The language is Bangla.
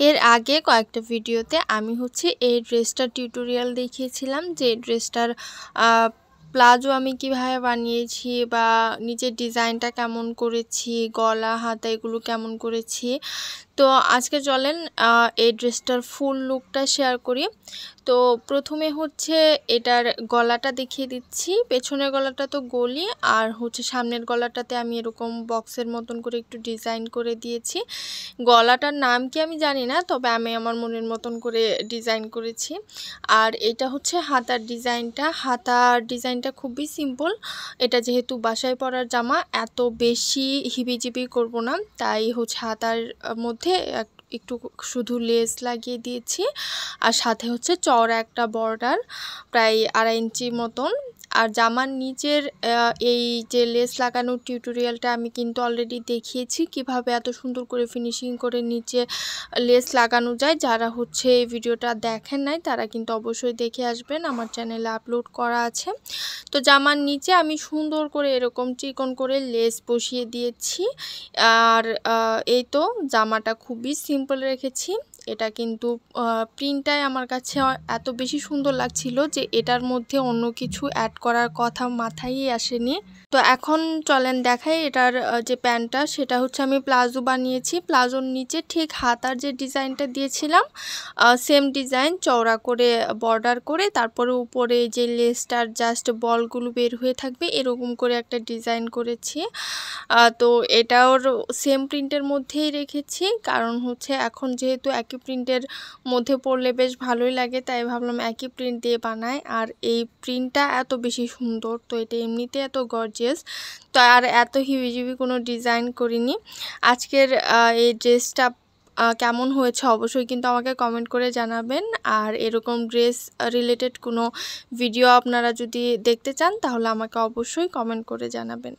এর আগে কয়েকটা ভিডিওতে আমি এই ড্রেসটার টিউটোরিয়াল দেখিয়েছিলাম যে ড্রেসটার প্লাজো আমি কিভাবে বানিয়েছি বা নিচের ডিজাইনটা কেমন করেছি, গলা হাতা এগুলো কেমন করেছি। তো আজকে চলেন এই ড্রেসটার ফুল লুকটা শেয়ার করি। তো প্রথমে এটার গলাটা দেখিয়ে দিচ্ছি। পেছনের গলাটা তো গোলই, আর সামনের গলাটাতে আমি এরকম বক্সের মতন করে একটু ডিজাইন করে দিয়েছি। গলাটার নাম কি আমি জানি না, তবে আমি আমার মনের মতন করে ডিজাইন করেছি। আর এটা হাতার ডিজাইনটা খুবই সিম্পল। এটা যেহেতু বাসায় পরার জামা, এত বেশি হিবিজিবি করব না, তাই হাতার মধ্যে একটু শুধু লেস লাগিয়ে দিয়েছি। আর সাথে চওড়া একটা বর্ডার প্রায় 2.5 ইঞ্চি মতন। আর জামার নিচের এই যে লেস লাগানোর টিউটোরিয়ালটা আমি কিন্তু অলরেডি দেখিয়েছি কিভাবে এত সুন্দর করে ফিনিশিং করে নিচে লেস লাগানো যায়। যারা এই ভিডিওটা দেখেন নাই তারা কিন্তু অবশ্যই দেখে আসবেন, আমার চ্যানেলে আপলোড করা আছে। তো জামার নিচে আমি সুন্দর করে এরকম চিকন করে লেস বসিয়ে দিয়েছি। আর এই তো জামাটা খুবই সিম্পল রেখেছি। এটা কিন্তু প্রিন্টটাই আমার কাছে এত বেশি সুন্দর লাগছিল যে এটার মধ্যে অন্য কিছু অ্যাড করার কথা মাথায় আসেনি। তো এখন চলেন দেখাই এটার যে প্যান্টটা, সেটা আমি প্লাজো বানিয়েছি। প্লাজোর নিচে ঠিক হাতার যে ডিজাইনটা দিয়েছিলাম সেম ডিজাইন, চওড়া করে বর্ডার করে, তারপরে উপরে যে লেসটার জাস্ট বলগুলো বের হয়ে থাকবে এরকম করে একটা ডিজাইন করেছি। তো এটাও সেম প্রিন্টের মধ্যেই রেখেছি, কারণ এখন যেহেতু একই প্রিন্টের মধ্যে পরলে বেশ ভালোই লাগে, তাই ভাবলাম একই প্রিন্ট দিয়ে বানাই। আর এই প্রিন্টটা এত বেশি সুন্দর, তো এটা এমনিতে এত গর্জিয়াস, তো আর এত হিবিজিবি কোনো ডিজাইন করিনি। আজকের এই ড্রেসটা কেমন হয়েছে অবশ্যই কিন্তু আমাকে কমেন্ট করে জানাবেন। আর এরকম ড্রেস রিলেটেড কোনো ভিডিও আপনারা যদি দেখতে চান তাহলে আমাকে অবশ্যই কমেন্ট করে জানাবেন।